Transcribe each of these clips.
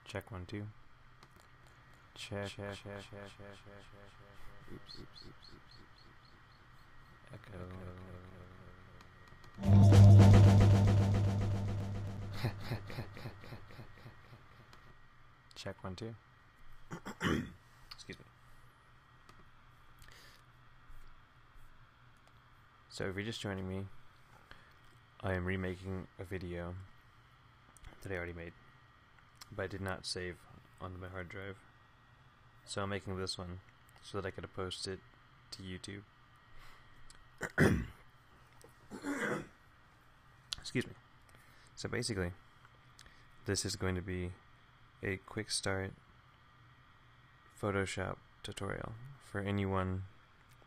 Check 1 2. Check. Oops. Echo. Check 1 2. Excuse me. So if you're just joining me, I am remaking a video that I already made, but I did not save onto my hard drive. So I'm making this one so that I could post it to YouTube. Excuse me. So basically, this is going to be a Quickstart Photoshop tutorial for anyone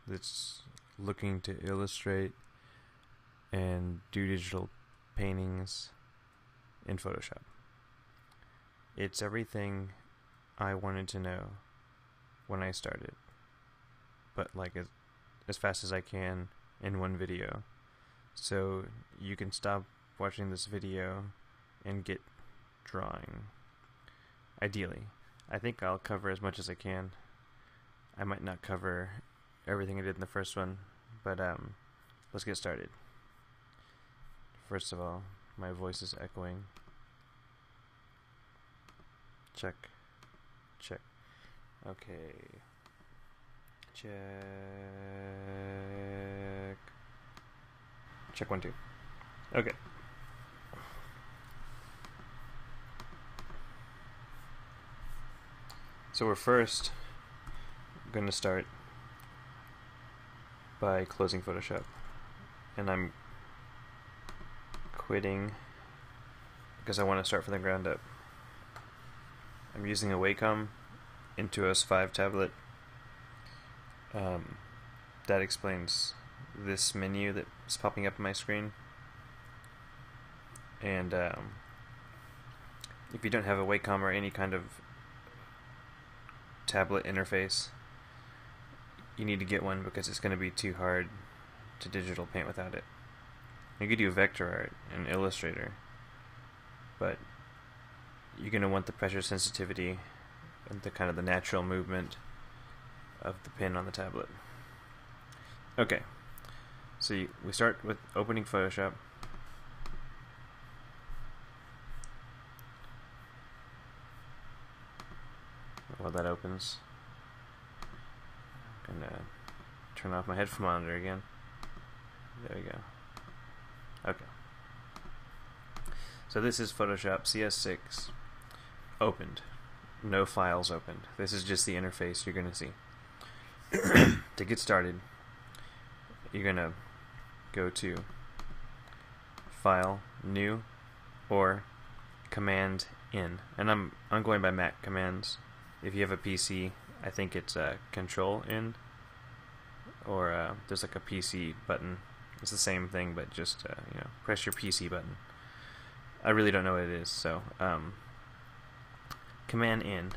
that's looking to illustrate and do digital paintings in Photoshop. It's everything I wanted to know when I started, but like as fast as I can in one video, so you can stop watching this video and get drawing. Ideally, I think I'll cover as much as I can. I might not cover everything I did in the first one, but let's get started. First of all, my voice is echoing. Check. Okay. Check 1 2. Okay. So we're first going to start by closing Photoshop, and I'm quitting because I want to start from the ground up. I'm using a Wacom Tablet 5. That explains this menu that's popping up on my screen. And if you don't have a Wacom or any kind of tablet interface, you need to get one because it's going to be too hard to digital paint without it. You could do vector art in Illustrator, but you're going to want the pressure sensitivity and the kind of the natural movement of the pen on the tablet. Okay, so we start with opening Photoshop. While that opens, I'm going to turn off my headphone monitor again. There we go. Okay. So this is Photoshop CS6 opened. No files opened. This is just the interface you're going to see. To get started, you're going to go to File, New, or Command N. And I'm going by Mac commands. If you have a PC, I think it's Control N, or there's like a PC button. It's the same thing, but just press your PC button. I really don't know what it is, so Command N.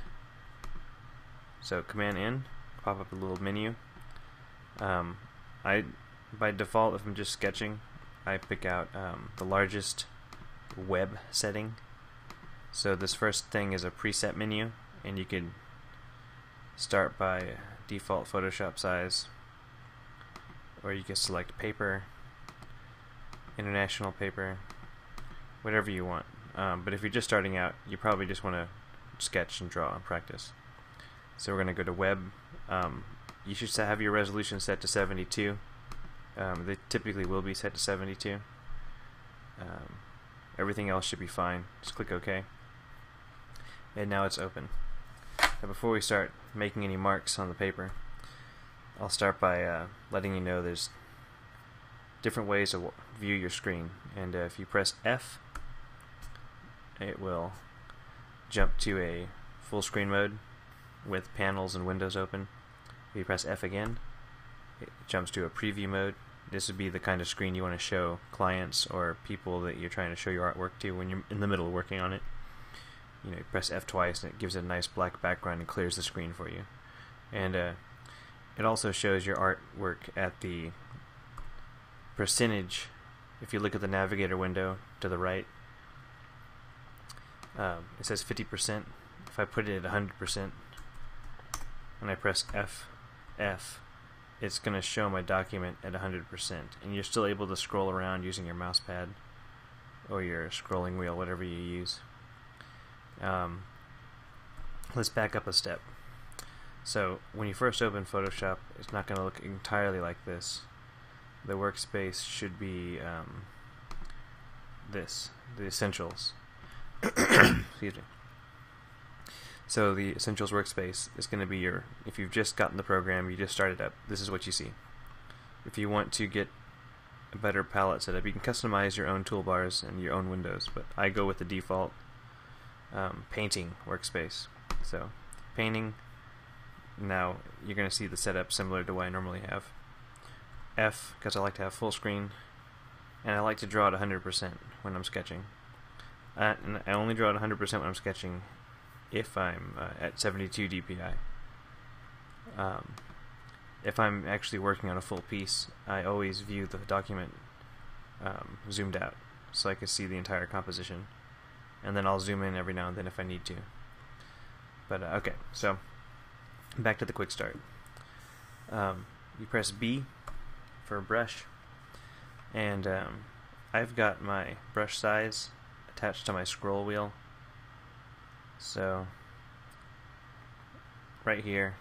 So Command N, pop up a little menu. By default, if I'm just sketching, I pick out the largest web setting. So this first thing is a preset menu, and you can start by default Photoshop size, or you can select paper, international paper, whatever you want. But if you're just starting out, you probably just want to sketch and draw and practice. So we're going to go to web. You should have your resolution set to 72. They typically will be set to 72. Everything else should be fine. Just click OK. And now it's open. Now before we start making any marks on the paper, I'll start by letting you know there's different ways to view your screen, and if you press F, it will jump to a full screen mode with panels and windows open. If you press F again, it jumps to a preview mode. This would be the kind of screen you want to show clients or people that you're trying to show your artwork to when you're in the middle of working on it. You know, you press F twice and it gives it a nice black background and clears the screen for you. And it also shows your artwork at the percentage. If you look at the navigator window to the right, it says 50%. If I put it at 100% and I press F, it's going to show my document at 100%, and you're still able to scroll around using your mouse pad or your scrolling wheel, whatever you use. Let's back up a step. So when you first open Photoshop, it's not going to look entirely like this. The workspace should be the Essentials. Excuse me. So the Essentials workspace is going to be your, if you've just gotten the program, you just started up, this is what you see. If you want to get a better palette setup, you can customize your own toolbars and your own windows, but I go with the default painting workspace. So painting, now you're going to see the setup similar to what I normally have. F, because I like to have full screen, and I like to draw at 100% when I'm sketching. And I only draw at 100% when I'm sketching if I'm at 72 dpi. If I'm actually working on a full piece, I always view the document zoomed out so I can see the entire composition, and then I'll zoom in every now and then if I need to. But okay, so back to the Quickstart. You press B for a brush, and I've got my brush size attached to my scroll wheel. So right here,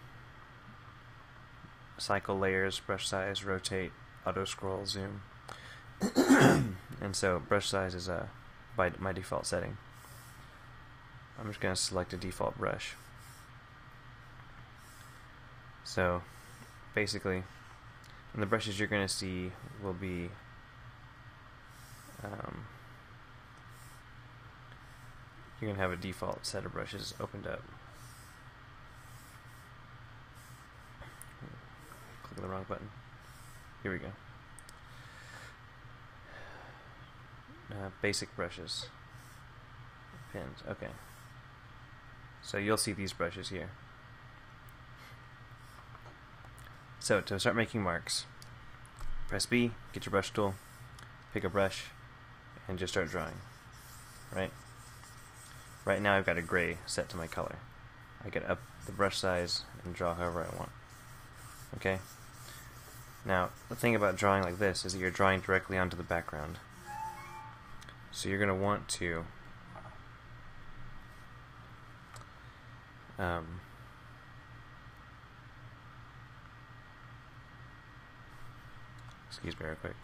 cycle layers, brush size, rotate, auto scroll, zoom. And so brush size is by my default setting. I'm just going to select a default brush. So basically, and the brushes you're going to see will be you're going to have a default set of brushes opened up. Click the wrong button. Here we go. Basic brushes. Pins. Okay. So you'll see these brushes here. So to start making marks, press B, get your brush tool, pick a brush, and just start drawing. Right now I've got a gray set to my color. I can up the brush size and draw however I want. Okay? Now, the thing about drawing like this is that you're drawing directly onto the background. So you're going to want to excuse me real quick.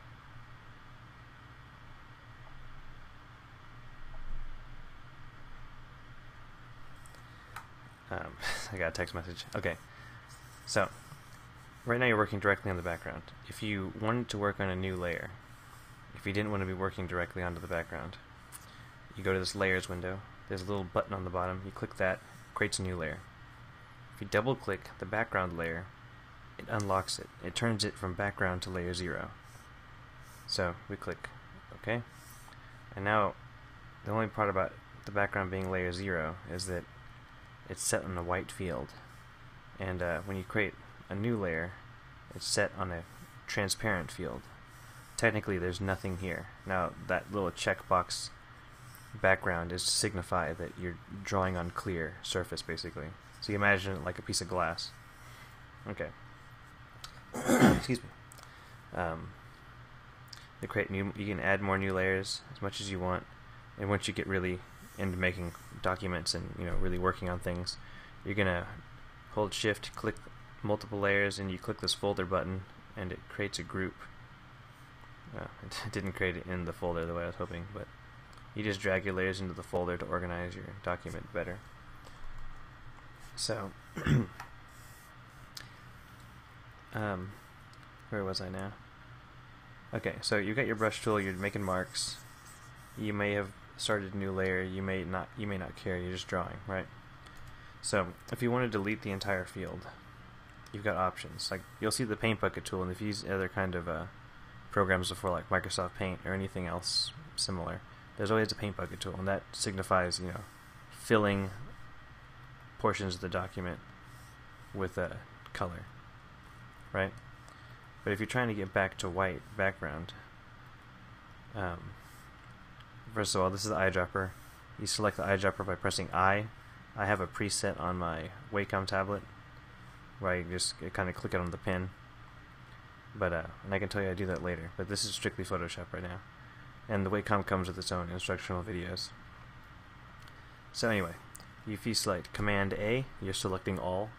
I got a text message. Okay, so right now you're working directly on the background. If you wanted to work on a new layer, if you didn't want to be working directly onto the background, you go to this layers window. There's a little button on the bottom. You click that, it creates a new layer. If you double click the background layer, it unlocks it. It turns it from background to layer 0. So we click OK. And now the only part about the background being layer 0 is that it's set on a white field. And when you create a new layer, it's set on a transparent field. Technically there's nothing here. Now that little checkbox background is to signify that you're drawing on clear surface, basically. So you imagine it like a piece of glass. Okay. Excuse me. You can add more new layers as much as you want, and once you get really into making documents and really working on things, you're gonna hold Shift, click multiple layers, and you click this folder button, and it creates a group. It didn't create it in the folder the way I was hoping, but you just drag your layers into the folder to organize your document better. So where was I now? Okay, so you've got your brush tool, you're making marks. You may have started a new layer, you may not care, you're just drawing, right? So if you want to delete the entire field, you've got options. Like, you'll see the paint bucket tool, and if you use other kind of programs before, like Microsoft Paint or anything else similar, there's always a paint bucket tool, and that signifies, filling portions of the document with a color, right? But if you're trying to get back to white background, first of all, this is the eyedropper. You select the eyedropper by pressing I. I have a preset on my Wacom tablet where I just kind of click it on the pin. But and I can tell you I do that later. But this is strictly Photoshop right now, and the Wacom comes with its own instructional videos. So anyway, if you select Command A, you're selecting all,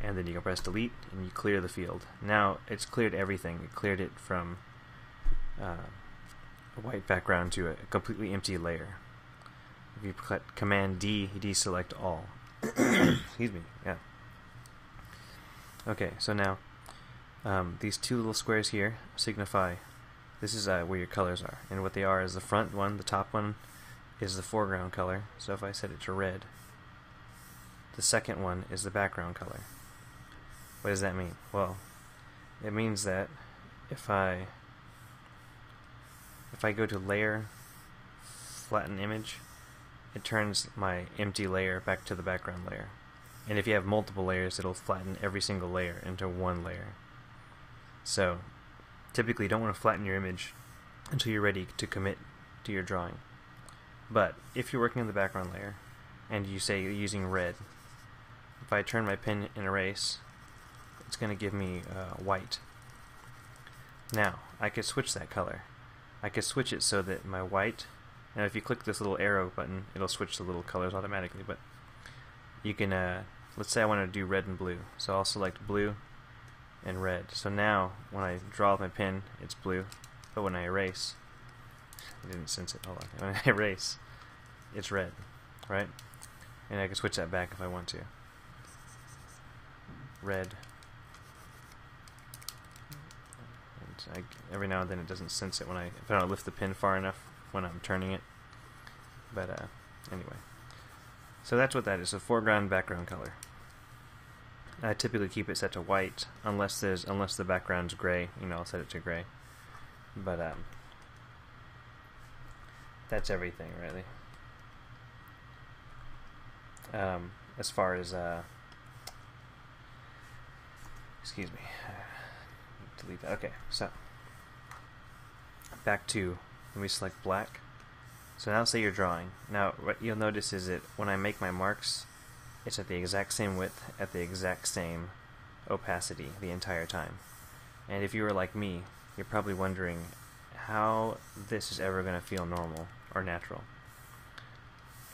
and then you can press Delete, and you clear the field. Now it's cleared everything. It cleared it from a white background to a completely empty layer. If you click Command D, you deselect all. Excuse me. Yeah. Okay, so now these two little squares here signify this is where your colors are, and what they are is the front one, the top one, is the foreground color. So if I set it to red, the second one is the background color. What does that mean? Well, it means that if I go to Layer, Flatten Image, it turns my empty layer back to the background layer. And if you have multiple layers, it'll flatten every single layer into one layer. So, typically you don't want to flatten your image until you're ready to commit to your drawing. But if you're working on the background layer, and you say you're using red, if I turn my pen and erase, it's going to give me white. Now, I could switch that color. I could switch it so that my white, and if you click this little arrow button, it'll switch the little colors automatically, but you can, let's say I want to do red and blue, so I'll select blue and red. So now, when I draw with my pen, it's blue, but when I erase, I didn't sense it, hold on, when I erase, it's red, right? And I can switch that back if I want to. Red. And every now and then it doesn't sense it if I don't lift the pen far enough when I'm turning it. But anyway, so that's what that is, a foreground background color. I typically keep it set to white unless the background's gray. I'll set it to gray. But that's everything really. As far as excuse me, delete that. Okay, so back to, let me select black. So now say you're drawing. Now what you'll notice is that when I make my marks, it's at the exact same width, at the exact same opacity the entire time. And if you were like me, you're probably wondering how this is ever going to feel normal or natural.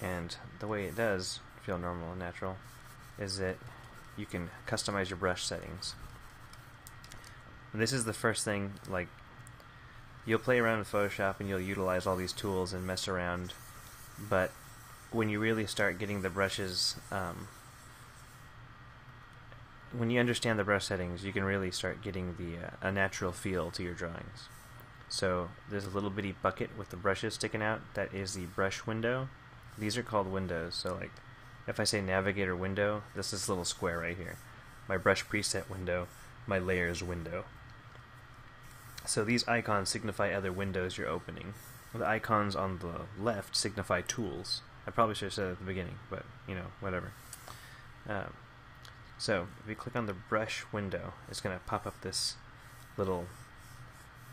And the way it does feel normal and natural is that you can customize your brush settings. And this is the first thing, like, you'll play around with Photoshop and you'll utilize all these tools and mess around, but when you really start getting the brushes, when you understand the brush settings, you can really start getting a natural feel to your drawings. So there's a little bitty bucket with the brushes sticking out. That is the brush window. These are called windows. So like, if I say navigator window, this is this little square right here. My brush preset window, my layers window. So these icons signify other windows you're opening. The icons on the left signify tools. I probably should have said it at the beginning, but whatever. So if you click on the brush window, it's going to pop up this little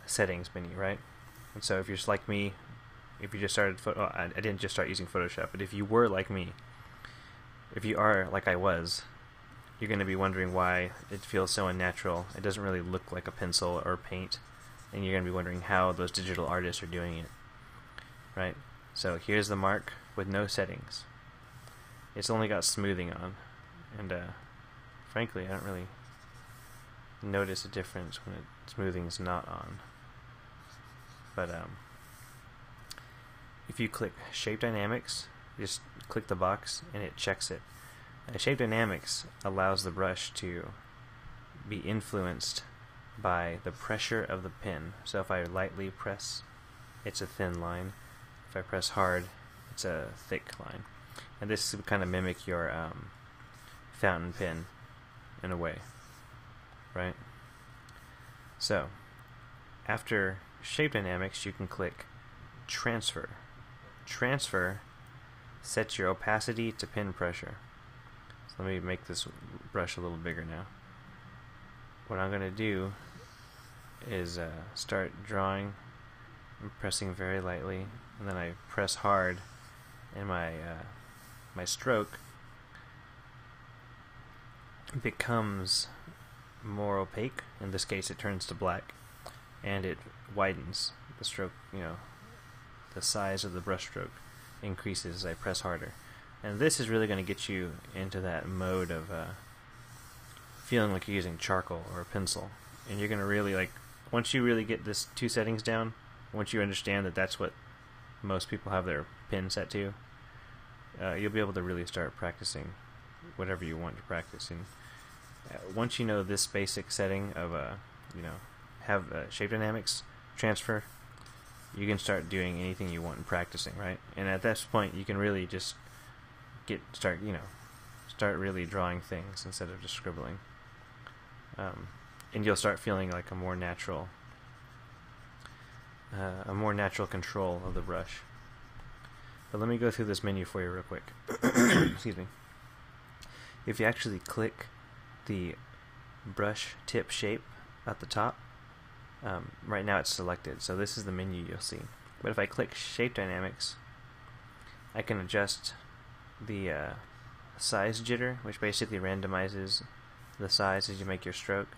settings menu, right? And so if you're just like me, if you just started, I didn't just start using Photoshop, but if you were like me, if you are like I was, you're going to be wondering why it feels so unnatural. It doesn't really look like a pencil or paint, and you're going to be wondering how those digital artists are doing it, right? So here's the mark with no settings. It's only got smoothing on, and frankly, I don't really notice a difference when smoothing's not on. But if you click Shape Dynamics, just click the box and it checks it. And Shape Dynamics allows the brush to be influenced by the pressure of the pen. So if I lightly press, it's a thin line. If I press hard, it's a thick line. And this would kind of mimic your fountain pen in a way, right? So after shape dynamics, you can click transfer. Transfer sets your opacity to pen pressure. So let me make this brush a little bigger now. What I'm going to do is start drawing. I'm pressing very lightly, and then I press hard, and my stroke becomes more opaque. In this case, it turns to black, and it widens. The stroke, the size of the brush stroke increases as I press harder. And this is really going to get you into that mode of feeling like you're using charcoal or a pencil. And you're going to really, once you really get this two settings down, once you understand that that's what most people have their pen set to, you'll be able to really start practicing whatever you want to practice. And once you know this basic setting of, have shape dynamics transfer, you can start doing anything you want and practicing, right? And at this point, you can really just start really drawing things instead of just scribbling. And you'll start feeling like a more natural control of the brush. But let me go through this menu for you real quick. Excuse me. If you actually click the brush tip shape at the top, right now it's selected, so this is the menu you'll see. But if I click shape dynamics, I can adjust the size jitter, which basically randomizes the size as you make your stroke.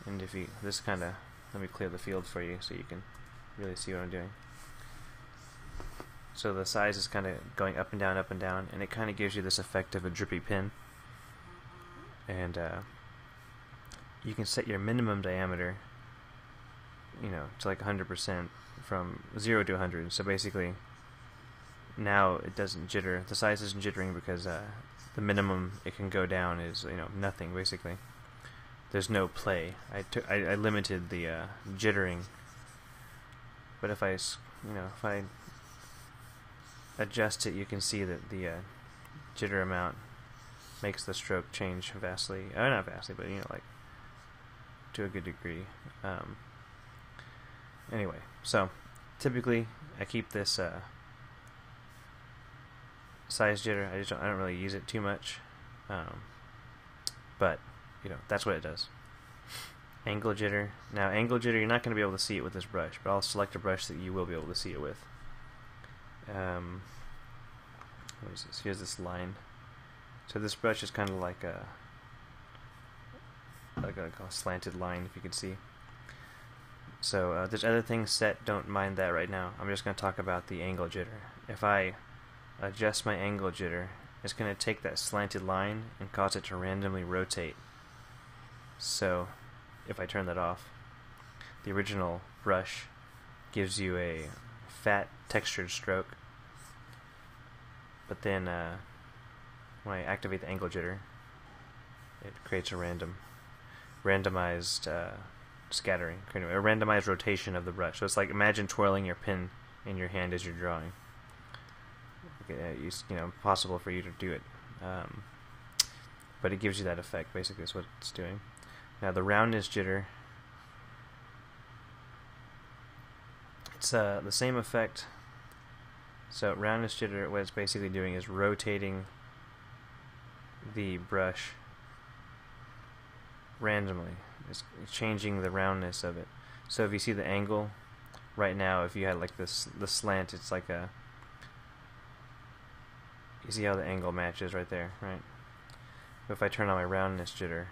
And if you let me clear the field for you so you can really see what I'm doing. So the size is kind of going up and down, and it kind of gives you this effect of a drippy pen. And you can set your minimum diameter, to 100% from 0 to 100. So basically, now it doesn't jitter. The size isn't jittering because the minimum it can go down is nothing basically. There's no play. I limited the jittering, but if I adjust it, you can see that the jitter amount makes the stroke change vastly. Not vastly, but to a good degree. Anyway, so typically I keep this size jitter. I don't really use it too much, but that's what it does. Angle jitter. Now angle jitter, you're not going to be able to see it with this brush, but I'll select a brush that you will be able to see it with. What is this? Here's this line. So this brush is kind of like a slanted line, if you can see. So there's other things set. Don't mind that right now. I'm just going to talk about the angle jitter. If I adjust my angle jitter, it's going to take that slanted line and cause it to randomly rotate. So if I turn that off, the original brush gives you a fat textured stroke, but then when I activate the angle jitter, it creates a randomized scattering, a randomized rotation of the brush. So it's like, imagine twirling your pen in your hand as you're drawing. It's possible for you to do it, but it gives you that effect. Basically, is what it's doing. Now the roundness jitter, it's the same effect. So roundness jitter, what it's basically doing is rotating the brush randomly. It's changing the roundness of it. So if you see the angle right now, if you had the slant, it's like a, you see how the angle matches right there, right? But if I turn on my roundness jitter,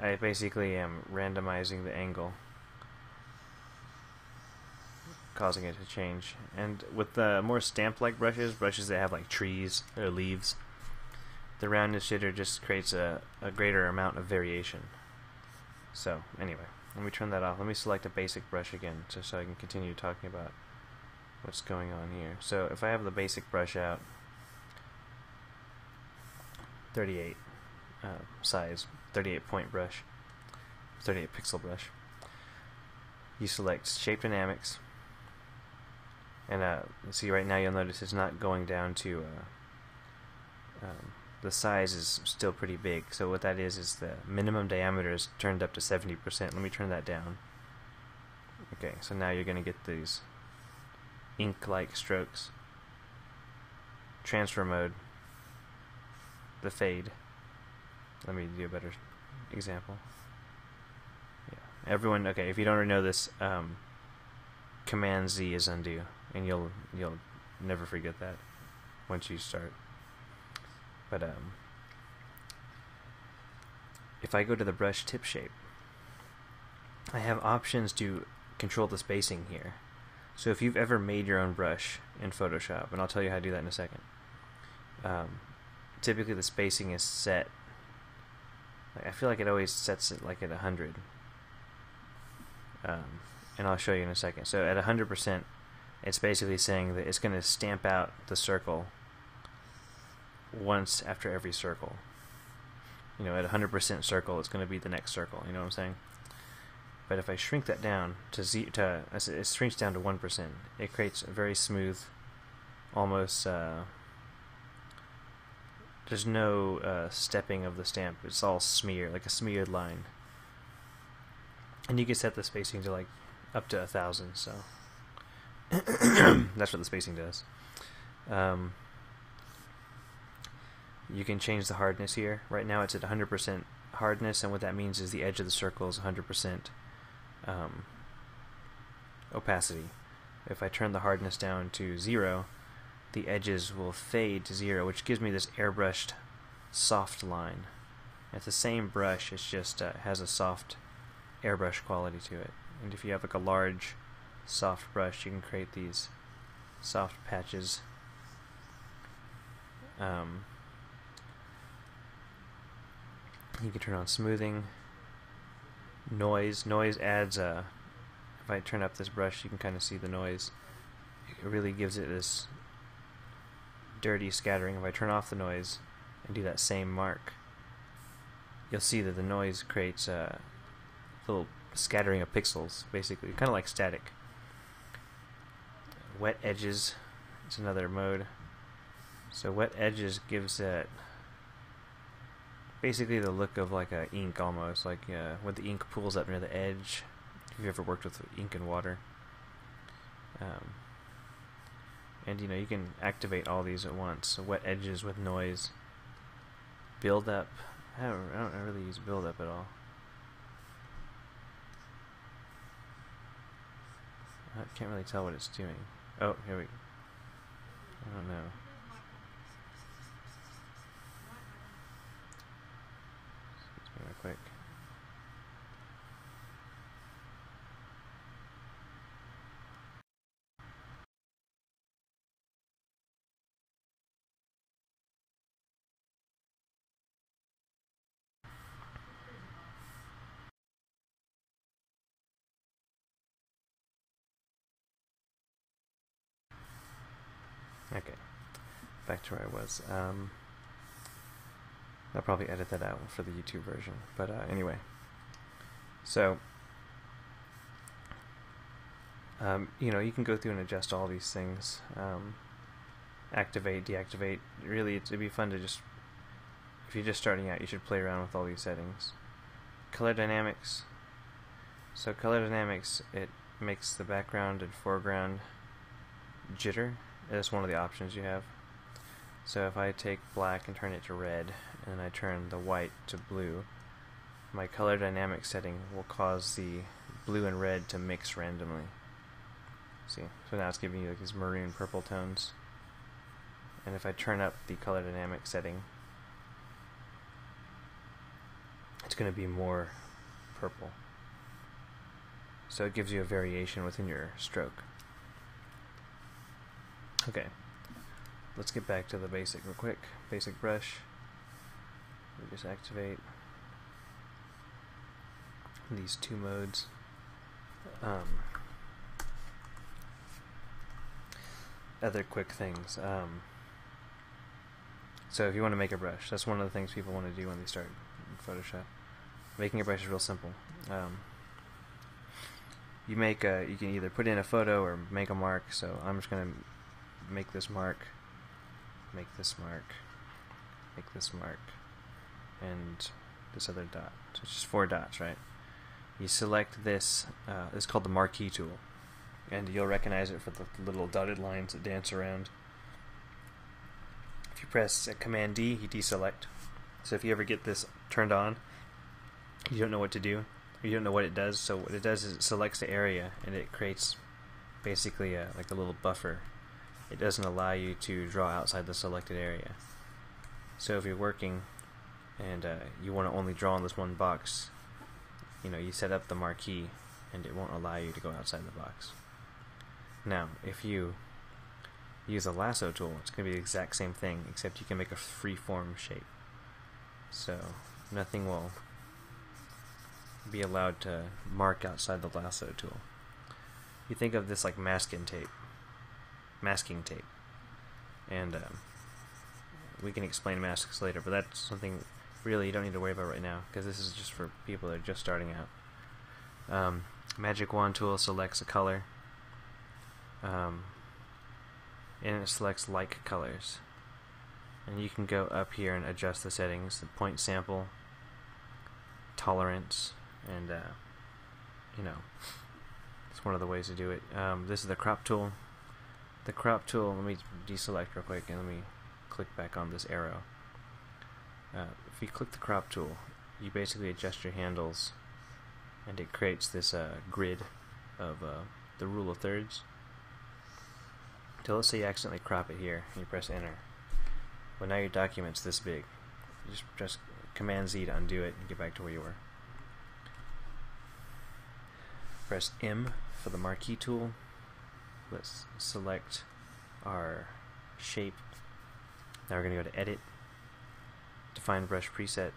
I basically am randomizing the angle, causing it to change. And with the more stamp-like brushes that have trees or leaves, the roundness jitter just creates a greater amount of variation. So anyway, let me turn that off. Let me select a basic brush again, just so I can continue talking about what's going on here. So if I have the basic brush out, 38, size 38 point brush, 38 pixel brush. You select Shape Dynamics, and see right now you'll notice it's not going down to the size is still pretty big. So what that is the minimum diameter is turned up to 70%. Let me turn that down. Okay, so now you're going to get these ink-like strokes. Transfer mode, the fade. Let me do a better example. Yeah, everyone. Okay, if you don't already know this, Command Z is undo, and you'll never forget that once you start. But if I go to the brush tip shape, I have options to control the spacing here. So if you've ever made your own brush in Photoshop, and I'll tell you how to do that in a second, typically the spacing is set, I feel like it always sets it like at 100, and I'll show you in a second. So at 100%, it's basically saying that it's going to stamp out the circle once after every circle. You know, at 100% circle, it's going to be the next circle. You know what I'm saying? But if I shrink that down to it shrinks down to 1%. It creates a very smooth, almost there's no stepping of the stamp. It's all smear, like a smeared line. And you can set the spacing to like up to 1,000. So that's what the spacing does. You can change the hardness here. Right now it's at 100% hardness, and what that means is the edge of the circle is 100% opacity. If I turn the hardness down to 0, the edges will fade to 0, which gives me this airbrushed soft line. It's the same brush, it's just has a soft airbrush quality to it. And if you have like a large soft brush, you can create these soft patches. You can turn on smoothing, noise. Noise adds if I turn up this brush, you can kind of see the noise. It really gives it this dirty scattering. If I turn off the noise and do that same mark, you'll see that the noise creates a little scattering of pixels, basically, kind of like static. Wet edges is another mode. So wet edges gives it basically the look of like a ink, almost like when the ink pools up near the edge. If you've ever worked with ink and water, and you know, you can activate all these at once. So wet edges with noise, build up. I don't really use build up at all. I can't really tell what it's doing. Oh, here we go. I don't know. Real quick. Okay, back to where I was. I'll probably edit that out for the YouTube version, but anyway. So, you know, you can go through and adjust all these things, activate, deactivate. Really, it'd be fun to just, if you're just starting out, you should play around with all these settings. Color dynamics. So color dynamics, it makes the background and foreground jitter. That's one of the options you have. So if I take black and turn it to red, and I turn the white to blue, my color dynamic setting will cause the blue and red to mix randomly. See, so now it's giving you like these maroon purple tones. And if I turn up the color dynamic setting, it's going to be more purple. So it gives you a variation within your stroke. Okay, let's get back to the basic real quick. Basic brush. We just activate these two modes. Other quick things. So if you want to make a brush, that's one of the things people want to do when they start in Photoshop. Making a brush is real simple. You can either put in a photo or make a mark. So I'm just going to make this mark, make this mark, make this mark, and this other dot. So it's just 4 dots, right? You select this. It's called the marquee tool, and you'll recognize it for the little dotted lines that dance around. If you press Command D, you deselect. So if you ever get this turned on, you don't know what to do, you don't know what it does. So what it does is it selects the area, and it creates basically like a little buffer. It doesn't allow you to draw outside the selected area. So if you're working and you want to only draw in this one box, you set up the marquee, and it won't allow you to go outside the box. Now, if you use a lasso tool, it's going to be the exact same thing, except you can make a free-form shape. So nothing will be allowed to mark outside the lasso tool. You think of this like masking tape, and we can explain masks later, but that's something really you don't need to worry about right now, because this is just for people that are just starting out. Magic Wand tool selects a color, and it selects like colors, and you can go up here and adjust the settings, the point sample, tolerance, and it's one of the ways to do it. This is the crop tool. The crop tool, let me deselect real quick and let me click back on this arrow. If you click the crop tool, you basically adjust your handles, and it creates this grid of the rule of thirds. So let's say you accidentally crop it here, and you press enter. Well, now your document's this big. You just press Command Z to undo it and get back to where you were. Press M for the marquee tool. Let's select our shape. Now we're going to go to Edit, Define Brush Preset.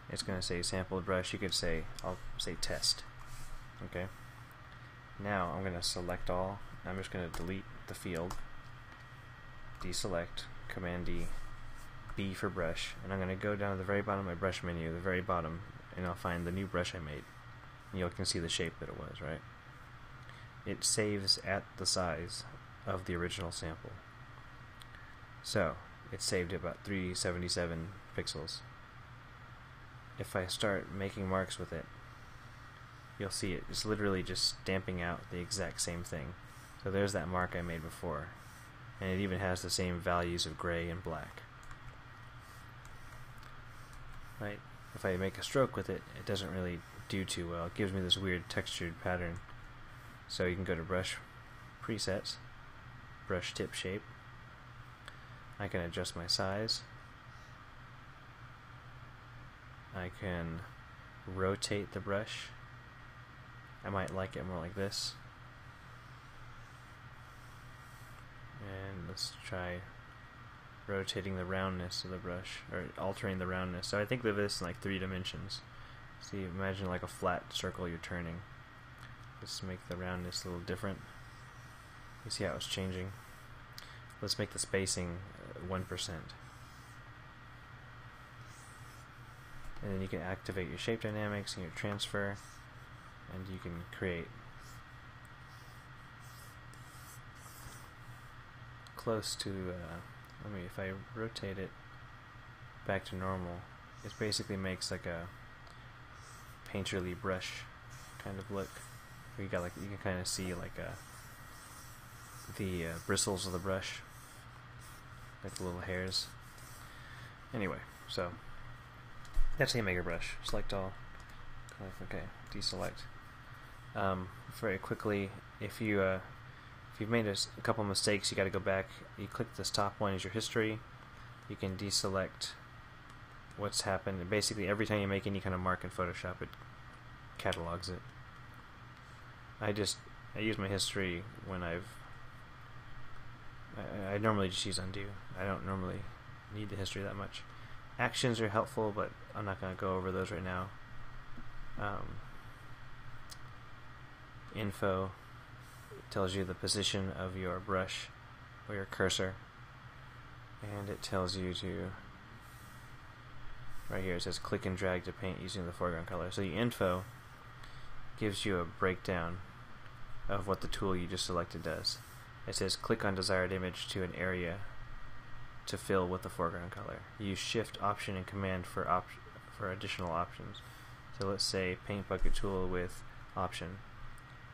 It's going to say Sample Brush. You could say, I'll say Test. Okay. Now I'm going to select all. I'm just going to delete the field. Deselect, Command D, B for brush, and I'm going to go down to the very bottom of my brush menu, the very bottom, and I'll find the new brush I made. And you can see the shape that it was, right? It saves at the size of the original sample. So it's saved at about 377 pixels. If I start making marks with it, you'll see it's literally just stamping out the exact same thing. So there's that mark I made before, and it even has the same values of gray and black. Right? If I make a stroke with it, it doesn't really do too well. It gives me this weird textured pattern. So you can go to Brush Presets, Brush Tip Shape. I can adjust my size. I can rotate the brush. I might like it more like this. And let's try rotating the roundness of the brush, or altering the roundness. So I think of this in like 3 dimensions. So you imagine like a flat circle you're turning. Let's make the roundness a little different. You see how it's changing? Let's make the spacing 1%. And then you can activate your shape dynamics and your transfer, and you can create close to, if I rotate it back to normal, it basically makes like a painterly brush kind of look. Where you can kind of see like the bristles of the brush, like the little hairs. Anyway, so that's how you make a brush. Select all. Click OK. Deselect. Very quickly, if you've made a couple mistakes, you got to go back. You click this top one as your history. You can deselect what's happened. And basically, every time you make any kind of mark in Photoshop, it catalogs it. I use my history when I normally just use undo. I don't normally need the history that much. Actions are helpful, but I'm not going to go over those right now. Info tells you the position of your brush or your cursor, and it tells you to right here it says click and drag to paint using the foreground color. So the info gives you a breakdown of what the tool you just selected does. It says click on desired image to an area to fill with the foreground color. Use Shift, Option, and Command for additional options. So let's say paint bucket tool with option.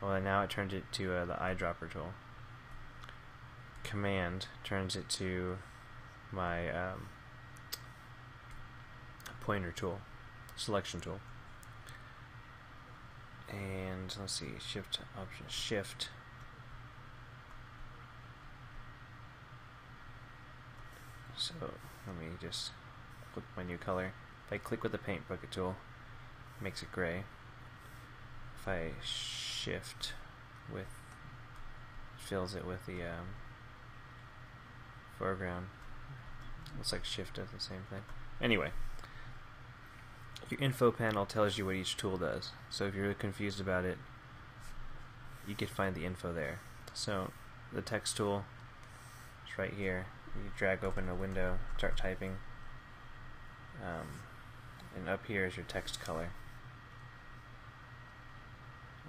Well, now it turned it to the eyedropper tool. Command turns it to my pointer tool, selection tool. And let's see, Shift, Option, Shift. So let me just flip my new color. If I click with the paint bucket tool, it makes it gray. If I shift with, fills it with the foreground. Looks like Shift does the same thing. Anyway, your info panel tells you what each tool does. So if you're really confused about it, you can find the info there. So the text tool is right here. You drag open a window, start typing, and up here is your text color.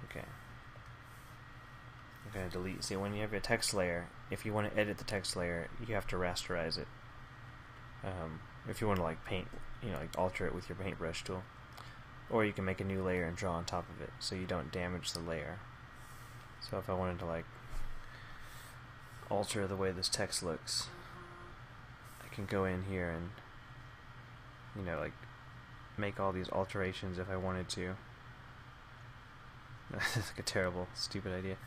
Okay. I'm going to delete. See, when you have your text layer, if you want to edit the text layer, you have to rasterize it. If you want to like paint, like alter it with your paintbrush tool, or you can make a new layer and draw on top of it, so you don't damage the layer. So if I wanted to like alter the way this text looks, I can go in here and like make all these alterations if I wanted to. It's like a terrible, stupid idea.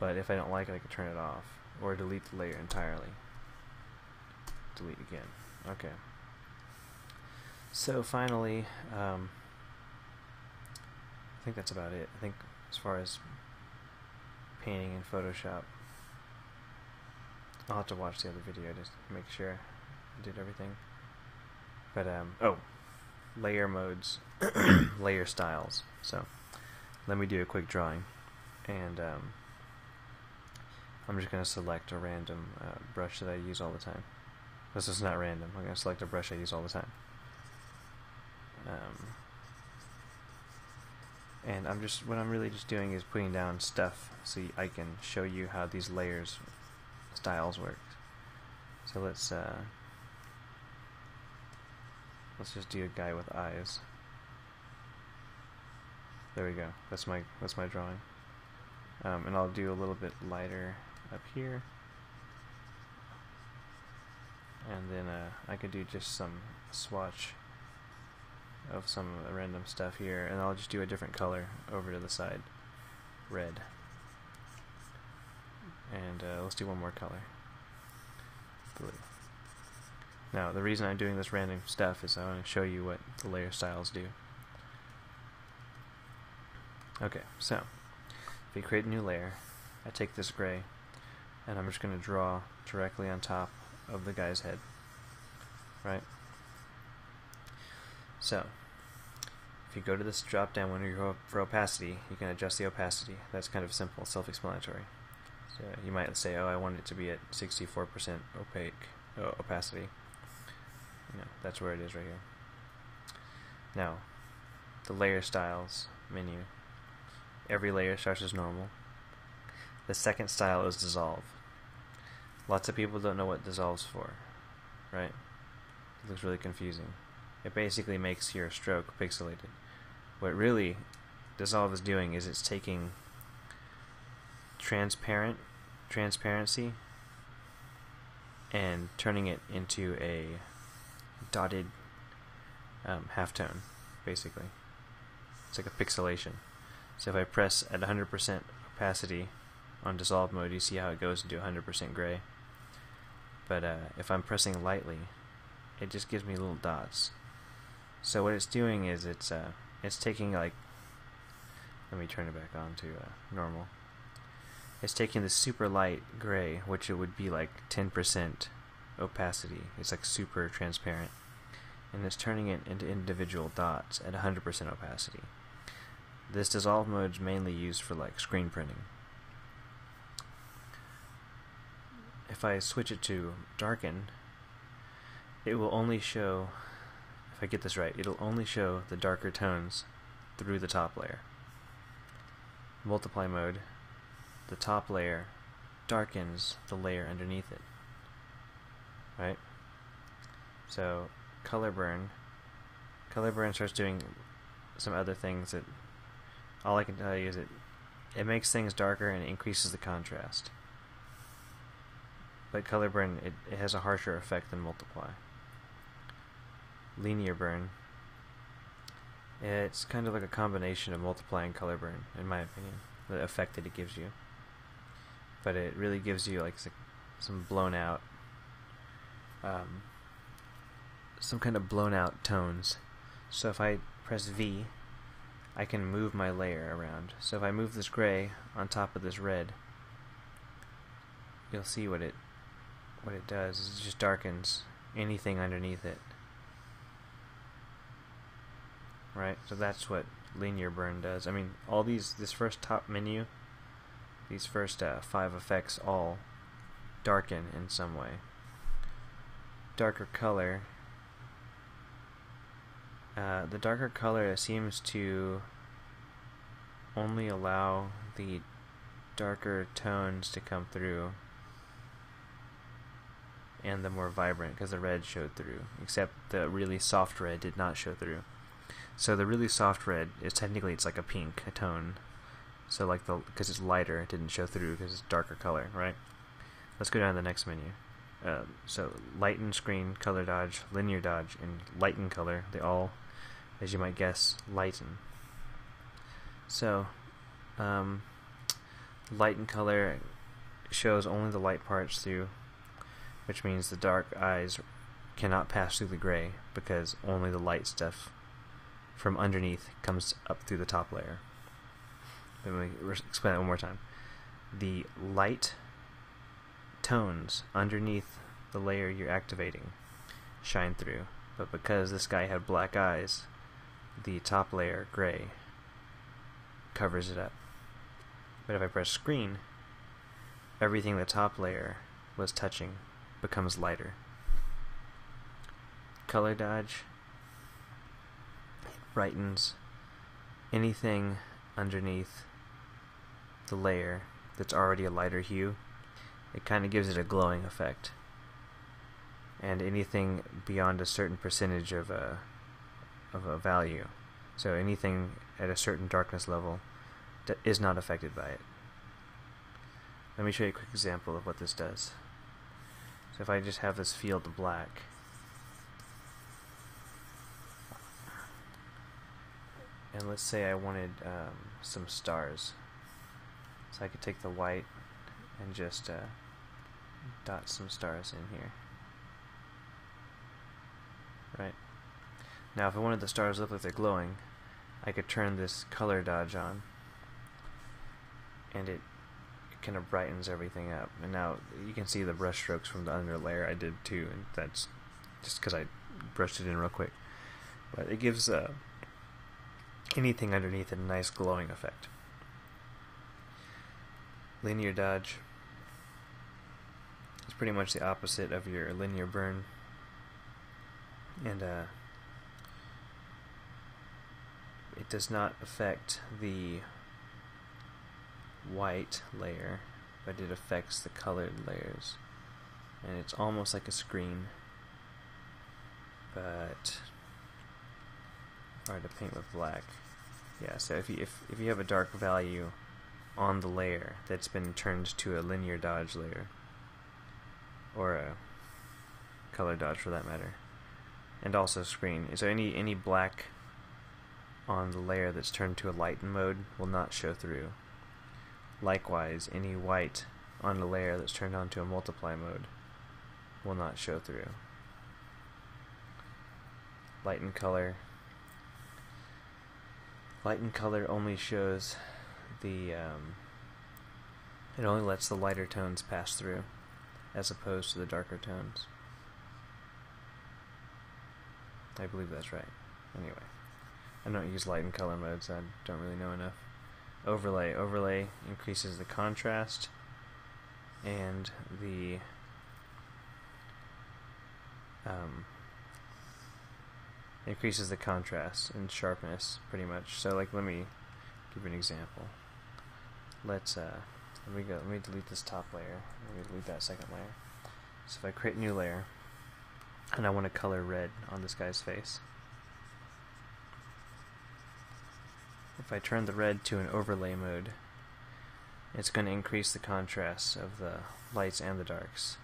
But if I don't like it, I can turn it off or delete the layer entirely. Delete again. Okay. So finally, I think that's about it. I think as far as painting in Photoshop, I'll have to watch the other video to make sure I did everything. But oh, layer modes, layer styles. So let me do a quick drawing, and I'm just going to select a random brush that I use all the time. This is not random. I'm going to select a brush I use all the time. And what I'm really just doing is putting down stuff so I can show you how these layers styles work. So let's just do a guy with eyes. There we go. That's my drawing. And I'll do a little bit lighter up here. And then I could do just some swatch of some random stuff here, and I'll just do a different color over to the side, red. And let's do one more color, blue. Now the reason I'm doing this random stuff is I want to show you what the layer styles do. Okay, so if we create a new layer, I take this gray and I'm just going to draw directly on top of the guy's head, right? So if you go to this drop down window for opacity, you can adjust the opacity. That's kind of simple, self-explanatory. So you might say, oh, I want it to be at 64% opacity. That's where it is right here. Now, the layer styles menu. Every layer starts as normal. The second style is dissolve. Lots of people don't know what dissolve's for, right? It looks really confusing. It basically makes your stroke pixelated. What really dissolve is doing is it's taking transparency and turning it into a dotted halftone, basically. It's like a pixelation. So if I press at 100% opacity on dissolve mode, you see how it goes into 100% gray. But if I'm pressing lightly, it just gives me little dots. So what it's doing is it's taking, like, let me turn it back on to normal. It's taking the super light gray, which it would be like 10% opacity. It's like super transparent, and it's turning it into individual dots at 100% opacity. This dissolve mode is mainly used for like screen printing. If I switch it to darken, it will only show, if if I get this right, it'll only show the darker tones through the top layer. Multiply mode, the top layer darkens the layer underneath it. Right? So color burn starts doing some other things that all I can tell you is it makes things darker and increases the contrast. But color burn, it has a harsher effect than multiply. Linear burn, it's kind of like a combination of multiply and color burn, in my opinion, the effect that it gives you. But it really gives you like some blown out, some kind of blown out tones. So if I press V, I can move my layer around. So if I move this gray on top of this red, you'll see what it does is it just darkens anything underneath it. Right? So that's what linear burn does. I mean, all this first top menu, these first 5 effects all darken in some way. Darker color. The darker color seems to only allow the darker tones to come through and the more vibrant, because the red showed through, except the really soft red did not show through. So the really soft red is technically, it's like a pink, a tone. So like because it's lighter, it didn't show through because it's darker color, right? Let's go down to the next menu. So lighten screen, color dodge, linear dodge, and lighten color. They all, as you might guess, lighten. So lighten color shows only the light parts through, which means the dark eyes cannot pass through the gray because only the light stuff from underneath comes up through the top layer. Let me explain that one more time. The light tones underneath the layer you're activating shine through, but because this guy had black eyes, the top layer, gray, covers it up. But if I press screen, everything the top layer was touching becomes lighter. Color dodge brightens anything underneath the layer that's already a lighter hue. It kind of gives it a glowing effect. And anything beyond a certain percentage of a value, so anything at a certain darkness level is not affected by it. Let me show you a quick example of what this does. So if I just have this field of black, and let's say I wanted some stars, so I could take the white and just dot some stars in here. Right? Now if I wanted the stars to look like they're glowing, I could turn this color dodge on, and it kind of brightens everything up. And now you can see the brush strokes from the under layer I did too, and that's just because I brushed it in real quick. But it gives anything underneath a nice glowing effect. Linear dodge is pretty much the opposite of your linear burn, and it does not affect the white layer, but it affects the colored layers, and it's almost like a screen, but hard to paint with black. Yeah, so if you have a dark value on the layer that's been turned to a linear dodge layer, or a color dodge for that matter, and also screen, so any black on the layer that's turned to a lighten mode will not show through. Likewise, any white on the layer that's turned on to a multiply mode will not show through. Lighten color. Lighten color only shows the it only lets the lighter tones pass through, as opposed to the darker tones. I believe that's right. Anyway, I don't use lighten color modes, so I don't really know enough. Overlay. Overlay increases the contrast and increases the contrast and sharpness pretty much. So like, let me give you an example. Let me delete this top layer. Let me delete that second layer. So if I create a new layer and I want to color red on this guy's face, if I turn the red to an overlay mode, it's going to increase the contrast of the lights and the darks.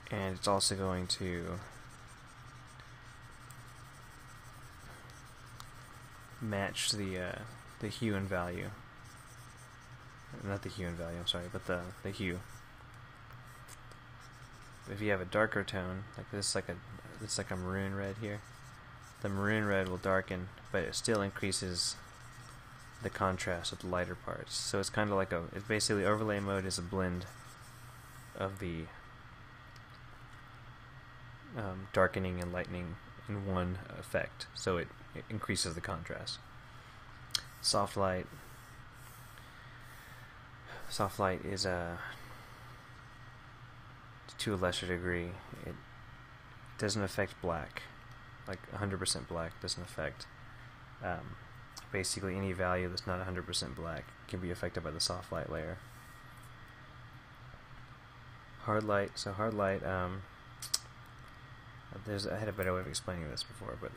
And it's also going to match the hue and value. Not the hue and value, I'm sorry, but the hue. If you have a darker tone, like this, it's like a maroon red here, the maroon red will darken, but it still increases the contrast of the lighter parts. So it's kind of like it's basically overlay mode is a blend of the darkening and lightening in one effect, so it increases the contrast. Soft light is to a lesser degree. It doesn't affect black, like 100% black doesn't affect. Basically any value that's not 100% black can be affected by the soft light layer. Hard light, so hard light, I had a better way of explaining this before, but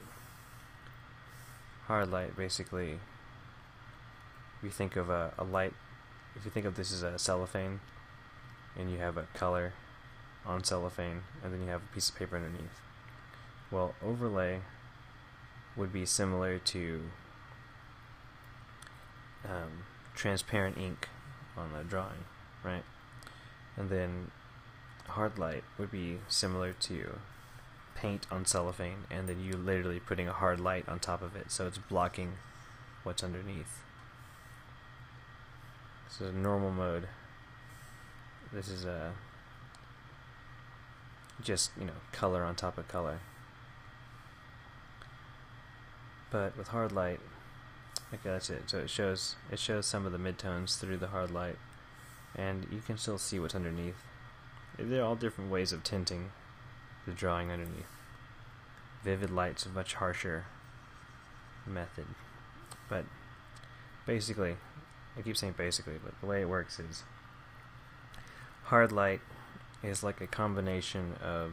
hard light, basically, if you think of a light, if you think of this as a cellophane, and you have a color on cellophane, and then you have a piece of paper underneath. Well, overlay would be similar to transparent ink on a drawing, right? And then hard light would be similar to paint on cellophane, and then you literally putting a hard light on top of it, so it's blocking what's underneath. So normal mode, this is just, color on top of color. But with hard light, okay, that's it. So it shows some of the midtones through the hard light, and you can still see what's underneath. They're all different ways of tinting the drawing underneath. Vivid light's a much harsher method, but basically, I keep saying basically, but the way it works is hard light is like a combination of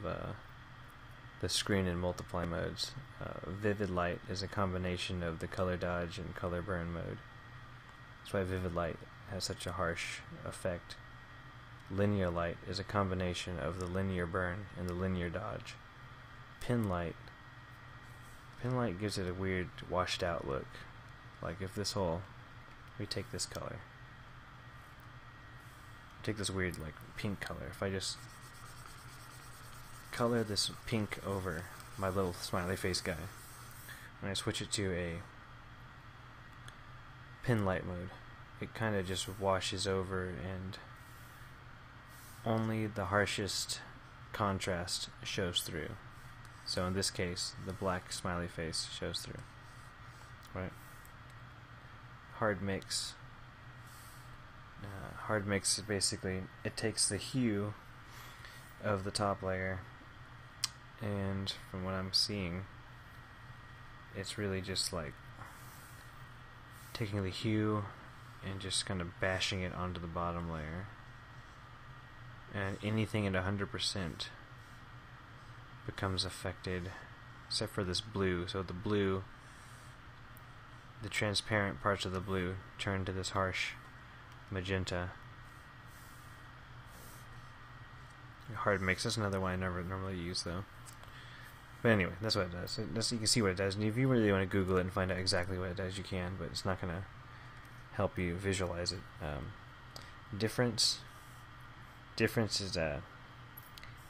the screen and multiply modes. Vivid light is a combination of the color dodge and color burn mode. That's why vivid light has such a harsh effect. Linear light is a combination of the linear burn and the linear dodge. Pin light gives it a weird washed out look. Like if we take this color, take this weird like pink color, if I just color this pink over my little smiley face guy, and I switch it to a pin light mode, it kind of just washes over, and only the harshest contrast shows through. So in this case, the black smiley face shows through, right? Hard mix is basically, it takes the hue of the top layer, and from what I'm seeing, it's really just like taking the hue and just kind of bashing it onto the bottom layer, and anything at 100% becomes affected except for this blue. So the transparent parts of the blue turn to this harsh magenta. Hard mix is another one I never normally use though. But anyway, that's what it does. You can see what it does, and if you really want to Google it and find out exactly what it does, you can, but it's not going to help you visualize it. Difference is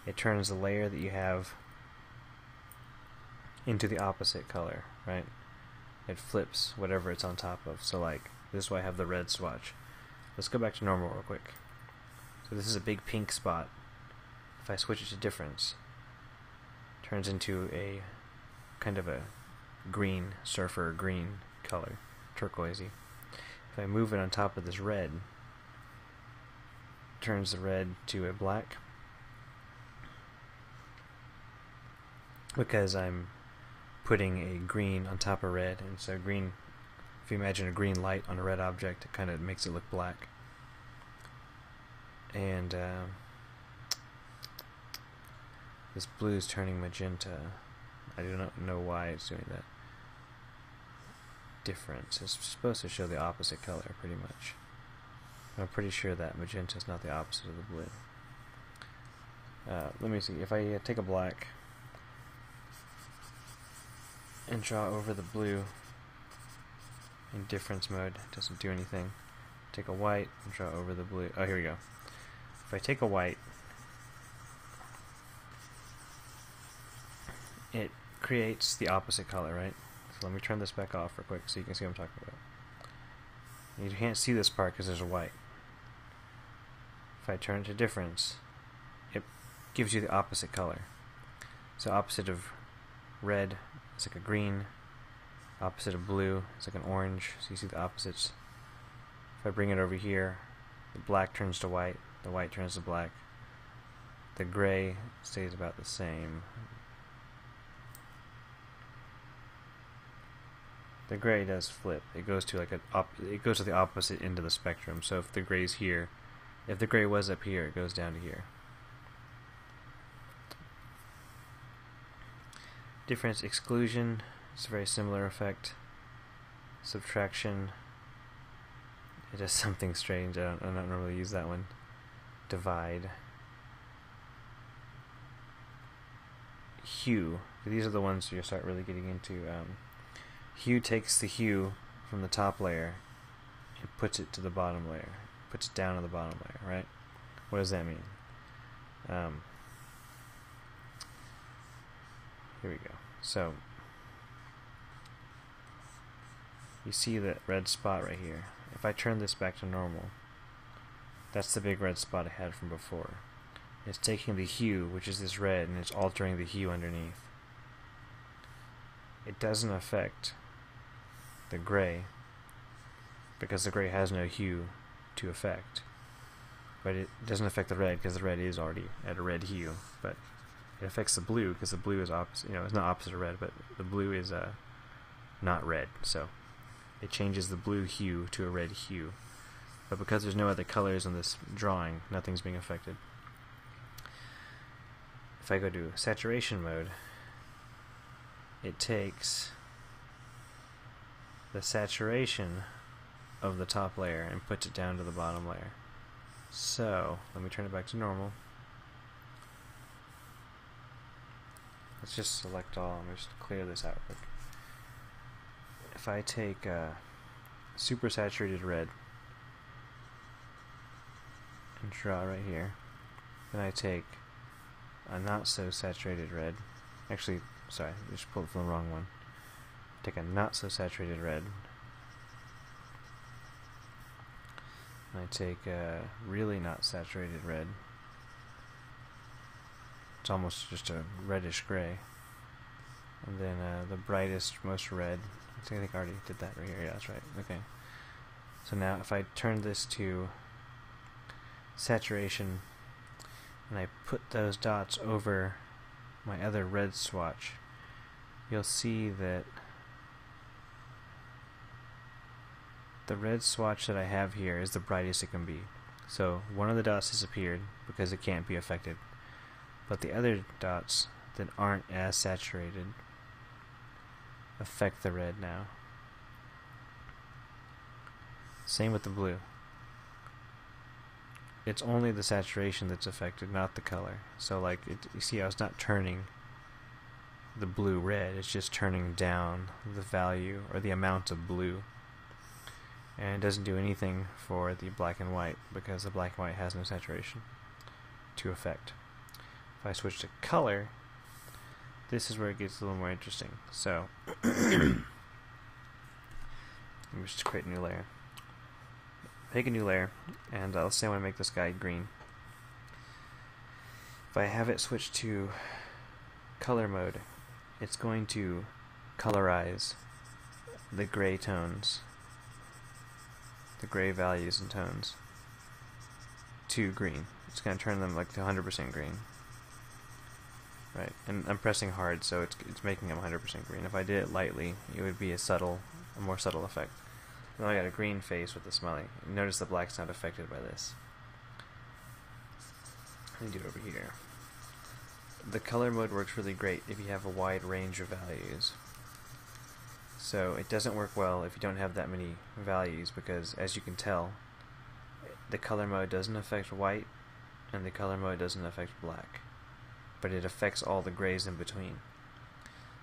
it turns the layer that you have into the opposite color, right? It flips whatever it's on top of. So like, this is why I have the red swatch. Let's go back to normal real quick. So this is a big pink spot. If I switch it to difference, it turns into a kind of a green, surfer green color, turquoisey. If I move it on top of this red, it turns the red to a black. because I'm putting a green on top of red, and so green, if you imagine a green light on a red object, it kind of makes it look black. And this blue is turning magenta. I do not know why it's doing that. Difference. It's supposed to show the opposite color, pretty much. I'm pretty sure that magenta is not the opposite of the blue. Let me see. If I take a black and draw over the blue in difference mode, it doesn't do anything. Take a white and draw over the blue. Oh, here we go. If I take a white, it creates the opposite color, right? So let me turn this back off real quick so you can see what I'm talking about. You can't see this part because there's a white. If I turn it to difference, it gives you the opposite color. So opposite of red is like a green, opposite of blue is like an orange, so you see the opposites. If I bring it over here, the black turns to white, the white turns to black, the gray stays about the same. The gray does flip. It goes to like it goes to the opposite end of the spectrum. So if the gray's here, if the gray was up here, it goes down to here. Difference exclusion, it's a very similar effect. Subtraction, it does something strange. I don't normally use that one. Divide. Hue, these are the ones you start really getting into. Hue takes the hue from the top layer and puts it to the bottom layer. Puts it down to the bottom layer, right? What does that mean? Here we go. So, you see that red spot right here. If I turn this back to normal, that's the big red spot I had from before. It's taking the hue, which is this red, and it's altering the hue underneath. It doesn't affect the gray, because the gray has no hue to affect. But it doesn't affect the red, because the red is already at a red hue. But it affects the blue, because the blue is opposite. You know, it's not opposite of red, but the blue is not red. So it changes the blue hue to a red hue. But because there's no other colors in this drawing, nothing's being affected. If I go to saturation mode, it takes the saturation of the top layer and puts it down to the bottom layer. So, let me turn it back to normal. Let's just select all. I'm just clear this out quick. If I take super saturated red and draw right here, then I take a not so saturated red. Actually, sorry, I just pulled it from the wrong one. Take a not so saturated red. And I take a really not saturated red. It's almost just a reddish gray. And then the brightest, most red. I think I already did that right here. Yeah, that's right. Okay. So now if I turn this to saturation and I put those dots over my other red swatch, you'll see that the red swatch that I have here is the brightest it can be. So one of the dots disappeared because it can't be affected, but the other dots that aren't as saturated affect the red now. Same with the blue. It's only the saturation that's affected, not the color. So like, you see how it's not turning the blue red, it's just turning down the value or the amount of blue. And it doesn't do anything for the black and white because the black and white has no saturation to affect. If I switch to color, this is where it gets a little more interesting. So, let me just create a new layer. Make a new layer, and let's say I want to make this guy green. If I have it switched to color mode, it's going to colorize the gray tones, the gray values and tones, to green. It's going to turn them like to 100% green. right? And I'm pressing hard, so it's making them 100% green. If I did it lightly, it would be a more subtle effect. Now I got a green face with the smiley. Notice the black's not affected by this. Let me do it over here. The color mode works really great if you have a wide range of values. So it doesn't work well if you don't have that many values, because as you can tell, the color mode doesn't affect white and the color mode doesn't affect black, but it affects all the grays in between.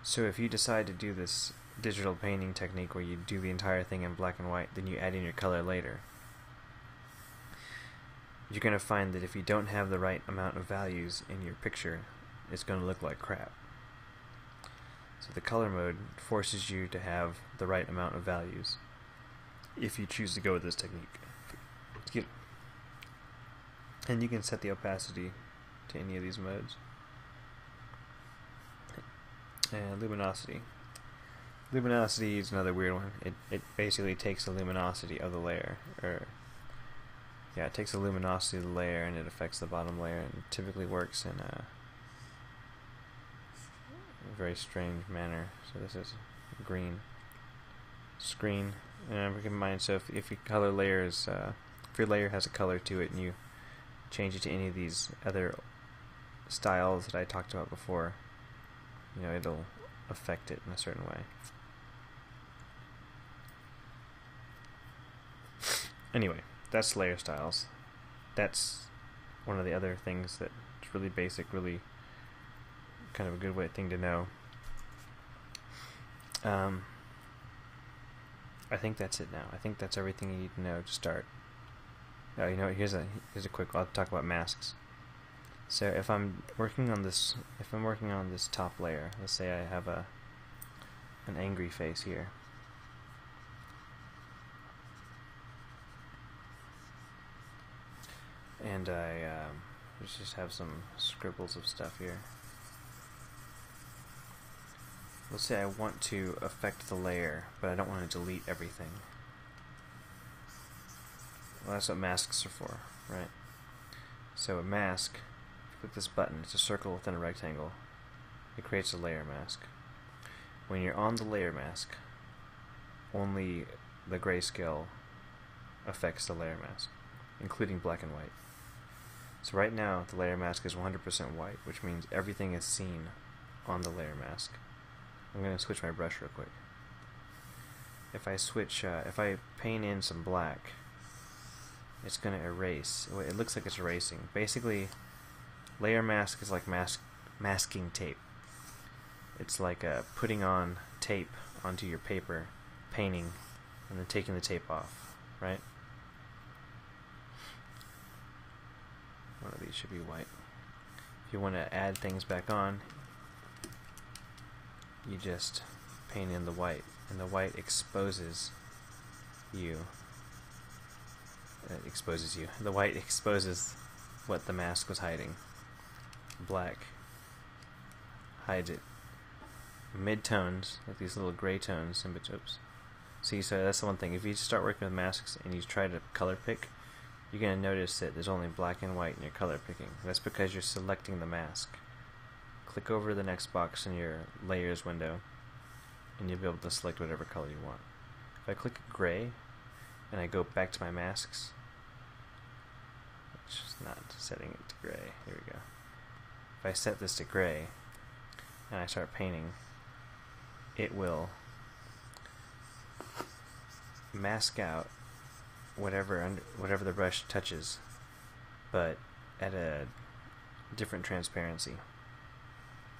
So if you decide to do this digital painting technique where you do the entire thing in black and white, then you add in your color later, you're going to find that if you don't have the right amount of values in your picture, it's going to look like crap. So the color mode forces you to have the right amount of values if you choose to go with this technique. Excuse me. And you can set the opacity to any of these modes. And luminosity. Luminosity is another weird one. It basically takes the luminosity of the layer, it takes the luminosity of the layer and it affects the bottom layer, and it typically works in a very strange manner. So this is green screen, and keep in mind, so if your color layer is if your layer has a color to it and you change it to any of these other styles that I talked about before, it'll affect it in a certain way. Anyway, that's layer styles. That's one of the other things that's really basic, really kind of a good thing to know. I think that's it now. I think that's everything you need to know to start. Oh, here's a quick. I'll talk about masks. So if I'm working on this top layer, let's say I have an angry face here. And let's just have some scribbles of stuff here. Let's say I want to affect the layer, but I don't want to delete everything. Well, that's what masks are for, right? So a mask, if you click this button, it's a circle within a rectangle. It creates a layer mask. When you're on the layer mask, only the grayscale affects the layer mask, including black and white. So right now, the layer mask is 100% white, which means everything is seen on the layer mask. I'm going to switch my brush real quick. If I paint in some black, it's going to erase. It looks like it's erasing. Basically, layer mask is like masking tape. It's like putting on tape onto your paper, painting, and then taking the tape off, right? One of these should be white. If you want to add things back on, you just paint in the white, and the white exposes you. The white exposes what the mask was hiding. Black hides it. Mid-tones, like these little gray tones in between. See, so that's the one thing. If you start working with masks and you try to color pick, you're going to notice that there's only black and white in your color picking. That's because you're selecting the mask. Click over to the next box in your layers window, and you'll be able to select whatever color you want. If I click gray, and I go back to my masks, it's just not setting it to gray. Here we go. If I set this to gray, and I start painting, it will mask out whatever the brush touches, but at a different transparency.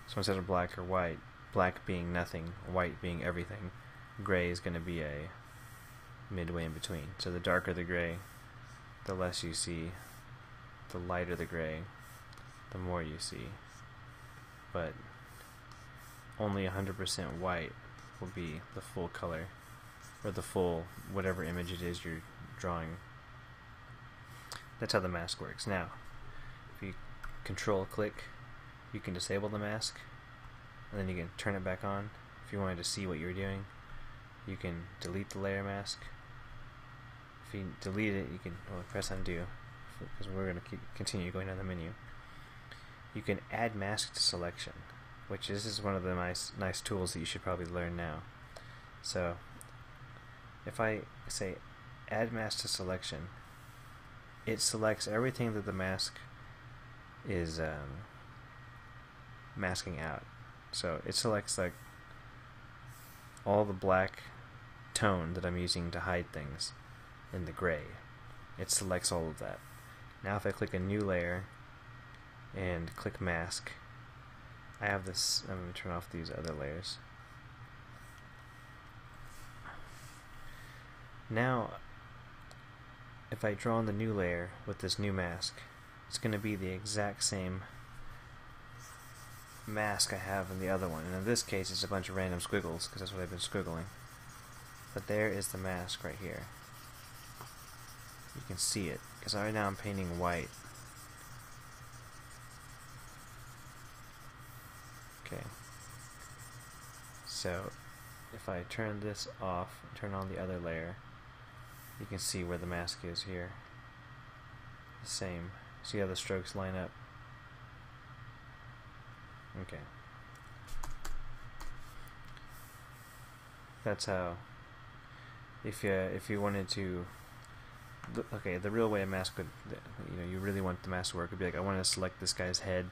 So instead of black or white, black being nothing, white being everything, gray is going to be a midway in between. So the darker the gray, the less you see. The lighter the gray, the more you see. But only 100% white will be the full color, or the full whatever image it is you're drawing. That's how the mask works. Now, if you control click, you can disable the mask, and then you can turn it back on. If you wanted to see what you're doing, you can delete the layer mask. If you delete it, you can press undo, because we're going to continue going down the menu. you can add mask to selection, which this is one of the nice tools that you should probably learn now. So if I say add mask to selection, it selects everything that the mask is masking out. So it selects like all the black tone that I'm using to hide things in the gray. It selects all of that. Now if I click a new layer and click mask, I have this. I'm going to turn off these other layers. Now if I draw on the new layer with this new mask, it's going to be the exact same mask I have in the other one, and in this case it's a bunch of random squiggles because that's what I've been squiggling. But there is the mask right here. You can see it because right now I'm painting white. Okay, so if I turn this off and turn on the other layer, you can see where the mask is here. The same. See how the strokes line up? Okay. That's how. If you wanted to, okay, the real way a mask would, you really want the mask to work would be like, I want to select this guy's head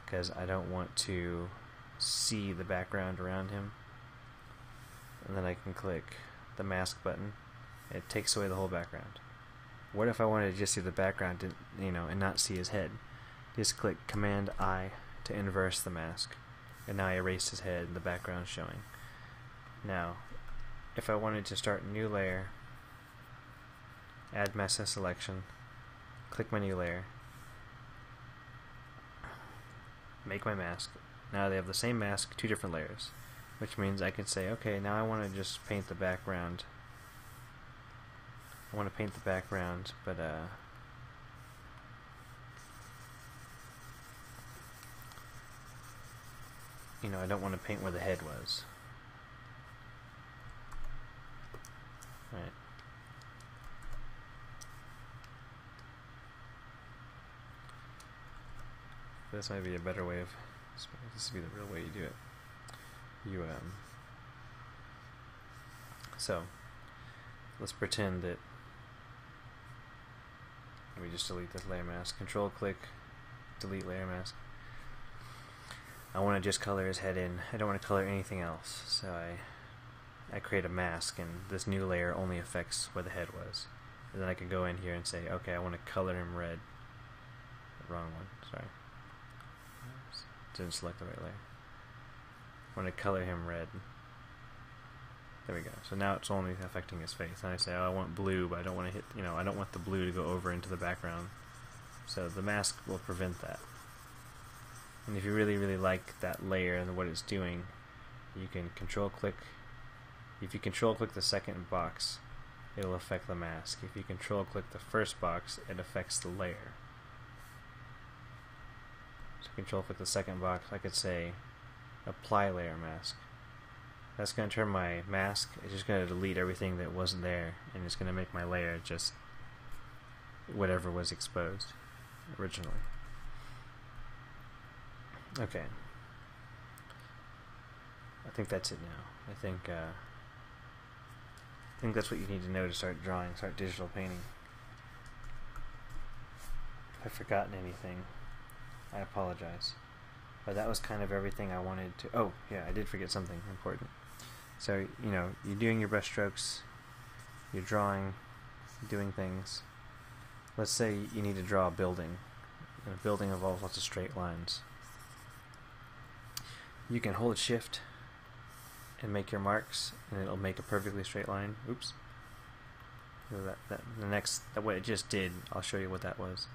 because I don't want to see the background around him, and then I can click the mask button. It takes away the whole background. What if I wanted to just see the background, and not see his head? Just click Command I to inverse the mask, and now I erased his head and the background showing. Now, if I wanted to start a new layer, add mask to selection, click my new layer, make my mask. Now they have the same mask, two different layers, which means I can say, okay, now I want to just paint the background. I want to paint the background, but I don't want to paint where the head was. Right. This might be a better way of. This would be the real way you do it. So let's pretend that. Let me just delete this layer mask. Control click, delete layer mask. I want to just color his head in. I don't want to color anything else. So I create a mask, and this new layer only affects where the head was. And then I can go in here and say, okay, I want to color him red. Wrong one, sorry. Didn't select the right layer. I want to color him red. There we go. So now it's only affecting his face. And I say, oh, I want blue, but I don't want to hit, I don't want the blue to go over into the background. So the mask will prevent that. And if you really, really like that layer and what it's doing, you can control click. If you control click the second box, it'll affect the mask. If you control click the first box, it affects the layer. So control click the second box, I could say apply layer mask. That's going to turn my mask, it's just going to delete everything that wasn't there, and it's going to make my layer just whatever was exposed originally. Okay. I think that's it now. I think that's what you need to know to start drawing, start digital painting. If I've forgotten anything, I apologize. But that was kind of everything I wanted to. Oh, yeah, I did forget something important. So, you're doing your brush strokes, you're drawing, doing things. Let's say you need to draw a building. And a building involves lots of straight lines. You can hold Shift and make your marks, and it'll make a perfectly straight line. Oops. What it just did, I'll show you what that was.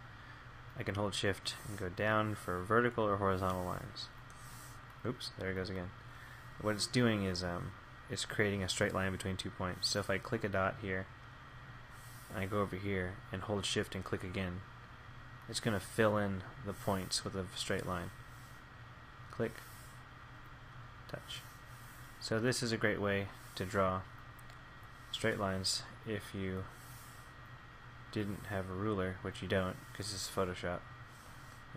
I can hold Shift and go down for vertical or horizontal lines. Oops, there it goes again. What it's doing is it's creating a straight line between 2 points. So if I click a dot here, and I go over here and hold Shift and click again, it's going to fill in the points with a straight line. Click, touch. So this is a great way to draw straight lines if you didn't have a ruler, which you don't because this is Photoshop,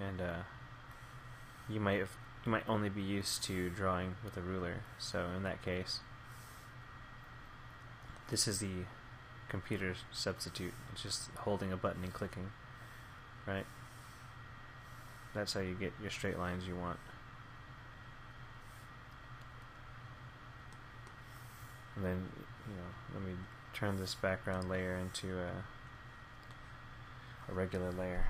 and you might only be used to drawing with a ruler. So in that case, this is the computer substitute. It's just holding a button and clicking, right? That's how you get your straight lines you want. And then, let me turn this background layer into a regular layer.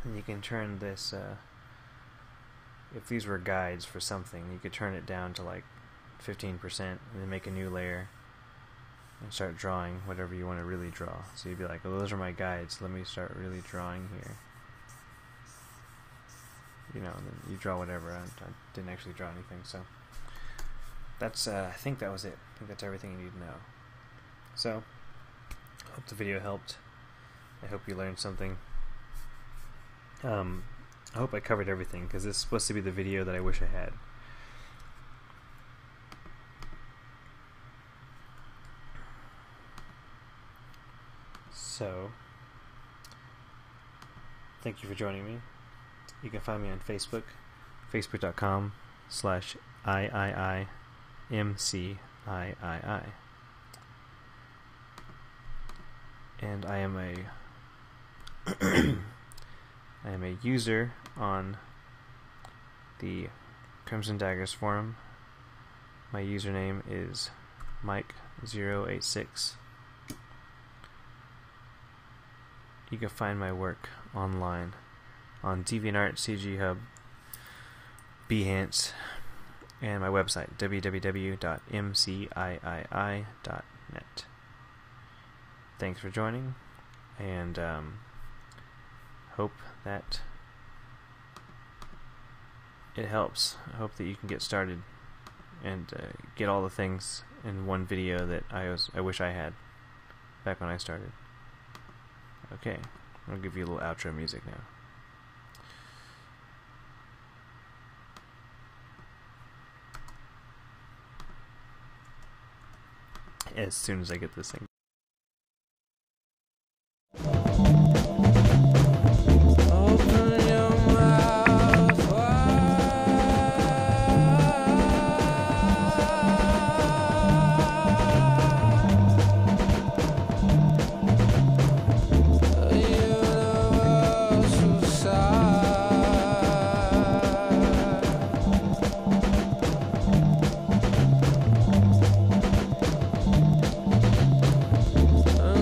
And you can turn this, if these were guides for something, you could turn it down to like 15% and then make a new layer and start drawing whatever you want to really draw. So you'd be like, oh, those are my guides, let me start really drawing here. And then you draw whatever. I didn't actually draw anything, so that's, I think that was it. I think that's everything you need to know. So, I hope the video helped. I hope you learned something. I hope I covered everything, because this is supposed to be the video that I wish I had. So, thank you for joining me. You can find me on Facebook, facebook.com/IIIMCIII. And I am a user on the Crimson Daggers forum. My username is Mike086. You can find my work online on DeviantArt, CG Hub, Behance, and my website, www.mciii.net. Thanks for joining, and hope that it helps. I hope that you can get started and get all the things in one video that I wish I had back when I started. Okay, I'll give you a little outro music now. As soon as I get this thing